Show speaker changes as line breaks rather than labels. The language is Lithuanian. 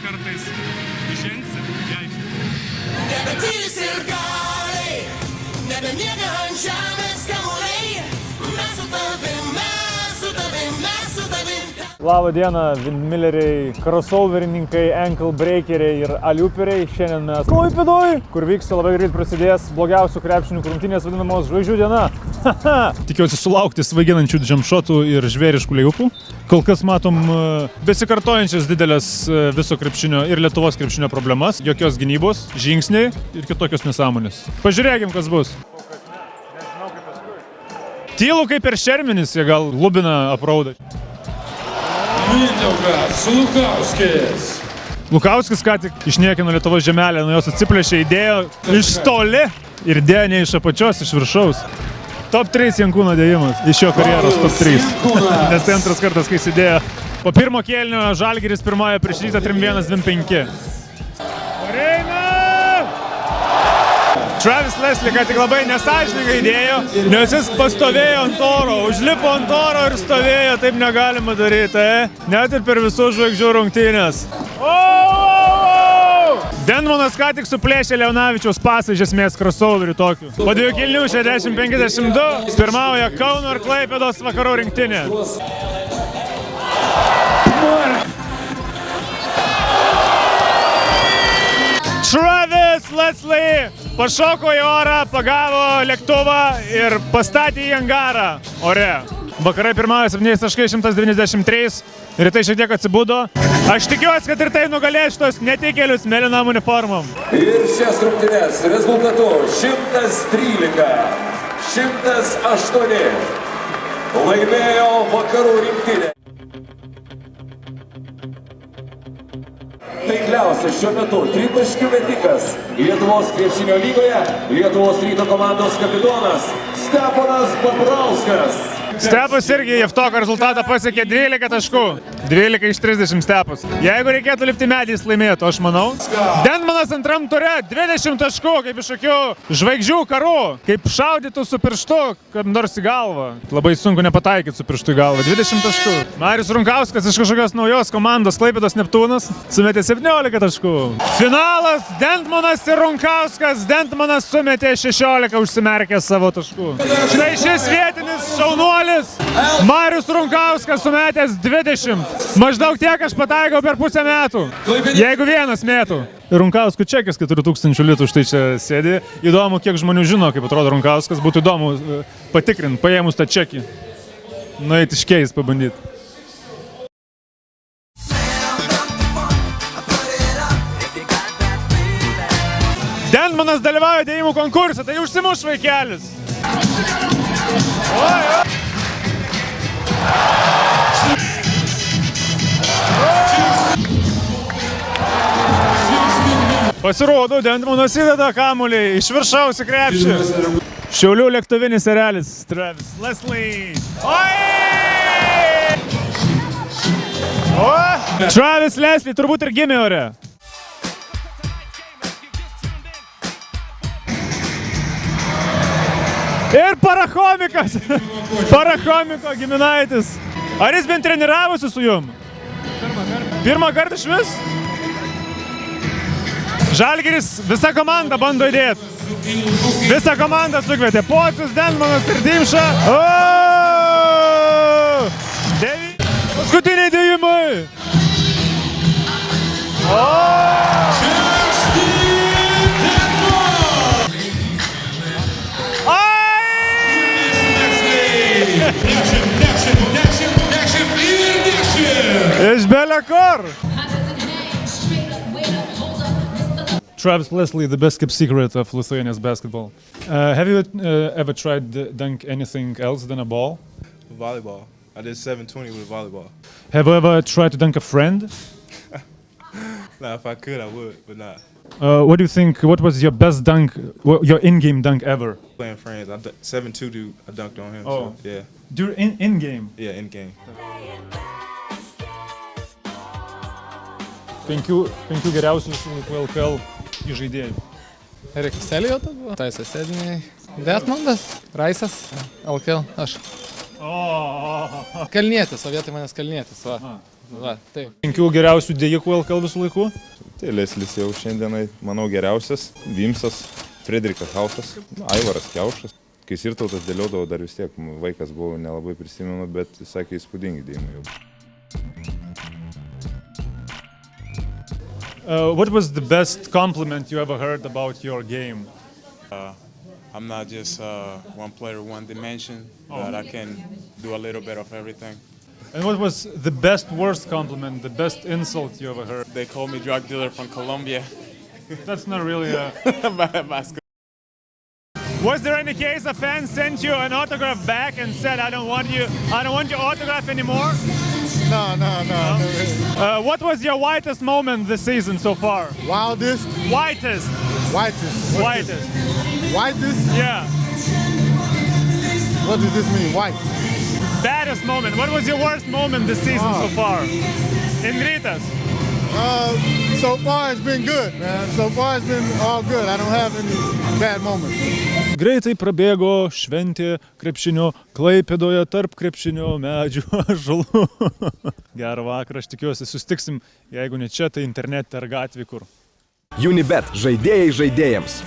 kartais išengsi į aikštę.
Nebetylis ir galiai, nebemiega ant žemės kamuoliai, mes su tavim, mes su tavim, mes su tavim.
Labą dieną, windmilleriai, crossoverininkai, ankle breakeriai ir aliuperiai. Šiandien mes Klaipėdoj, kur vyksta labai greit prasidės blogiausių krepšininkų rungtynės vadinamos žvaigždžių diena.
Tikiuosi sulaukti svaiginančių džempšotų ir žvėriškų lėjupų. Kol kas matom besikartojančias didelės viso krepšinio ir Lietuvos krepšinio problemas, jokios gynybos, žingsniai ir kitokios nesąmonės. Pažiūrėkim, kas bus. Tylu kaip ir šermenis, jie gal Lubiną aprauda.
Mindaugas Lukauskis.
Lukauskis ką tik išniekino Lietuvos žemelę, nuo jos atsiplėšė, įdėjo iš toli ir dėjo ne iš apačios, iš viršaus. Top 3 Jankūno dėjimas iš jo karjeros top 3. Nes tai antras kartas, kai jis įdėjo. Po pirmo kėlinio Žalgiris pirmojo prieš Rytą 3-1-2-5. Reina! Travis Leslie ką tik labai nesąžiningai įdėjo, nes jis pastovėjo ant oro, užlipo ant oro ir stovėjo, taip negalima daryti, net ir per visų žvaigždžių rungtynės. Denmanas ką tik suplėšė Leonavičiaus pasą iš esmės crossoverių tokių. Po 2 kėlinių 60-52 pirmauja Kauno ir Klaipėdos vakarų rinktinė. Travis Leslie pašoko į orą, pagavo lėktuvą ir pastatė į angarą ore. Vakarai pirmauja 7.193, rytai šiek tiek atsibudo. Aš tikiuosi, kad ir tai nugalės šitos netikėlius mėlynam uniformom.
Ir šias rungtynes rezultatu 113-108 laimėjo vakarų rinktinė. Taikliausias šiuo metu tritaškių metikas Lietuvos krepšinio lygoje, Lietuvos Ryto komandos kapitonas Steponas Babrauskas.
Stepas irgi Jeftoko rezultatą pasiekė 12 taškų. 12 iš 30 Stepas. Jeigu reikėtų lipti medį, jis laimėtų, aš manau. Denmanas antram ture 20 taškų, kaip iš kokių žvaigždžių karų. Kaip šaudytų su pirštu, kaip nors į galvą. Labai sunku nepataikyti su pirštu į galvą. 20 taškų. Marius Runkauskas iš kažkokios naujos komandos Klaipėdos Neptūnas sumetė 17 taškų. Finalas Dentmanas ir Runkauskas. Dentmanas sumetė 16, užsimerkė savo taškų. Štai šis vietinis šaunuolis. Marius Runkauskas sumetęs 20. Maždaug tiek aš pataikau per pusę metų. Jeigu vienas mėtų. Runkauskų čekis 4000 litų štai čia sėdi. Įdomu, kiek žmonių žino, kaip atrodo Runkauskas. Būtų įdomu patikrinti, paėmus tą čekį. Nueiti iškeis pabandyti. Denmanas dalyvauja dėjimų konkursą, tai užsimuš vaikelis. Pasirodo, Dentmanas įdeda kamuolį iš viršaus į krepšį. Šiaulių lėktuvinis erelis Travis Leslie. Travis Leslie turbūt ir gimė ore. Ir Parachomikas. Parachomiko giminaitis. Ar jis bent treniravosi su jum? Pirmą kartą iš vis? Žalgiris visą komandą bando įdėti. Visą komandą sukvietė. Pocius, Denmanas ir Dimša. Paskutiniai dėjimai. Iš belekor. Travis Leslie, the best kept secret of Lithuania's basketball. Have you ever tried to dunk anything else than a ball?
Volleyball. I did 720 with volleyball.
Have you ever tried to dunk a friend?
Nah, if I could, I would, but not.
What do you think? What was your best dunk, your in-game dunk ever?
Playing friends, 7-2 dude, I dunked on him.
Oh.
So, yeah.
In-game?
Yeah, in game.
5 geriausių LKL žaidėjų.
Erikas Eliotas buvo, Taisas Ediniai, Detmondas, Raisas, LKL, aš. Kalnietis, o vietoj manęs Kalnietis, va. Va, taip.
5 geriausių dėjikų LKL visų laikų.
Tai Leslis jau šiandienai, manau, geriausias, Vimsas, Frederikas Hausas, Aivaras Kiaušas. Kai Sirtautas dėliodavo, dar vis tiek vaikas buvo, nelabai prisimenu, bet jis sakė įspūdingi dėjimai jau.
What was the best compliment you ever heard about your game?
I'm not just one player, one dimension, but I can do a little bit of everything.
And what was the best worst compliment, the best insult you ever heard?
They call me drug dealer from Colombia.
That's not really a...
Basketball.
Was there any case a fan sent you an autograph back and said, I don't want your autograph anymore?
No.
What was your whitest moment this season so far?
Wildest,
Whitest.
whitest.
Whitest.
Whitest?
Yeah.
What does this mean, white?
Baddest moment. What was your worst moment this season so far? In Rytas.
So far it's been good, man. So far it's been all good. I don't have any bad moments.
Greitai prabėgo šventė krepšinio Klaipėdoje tarp krepšinio medžių ąžuolų. Gerą vakarą, aš tikiuosi, sustiksim, jeigu ne čia, tai internete ar gatvė kur.
Unibet žaidėjai žaidėjams.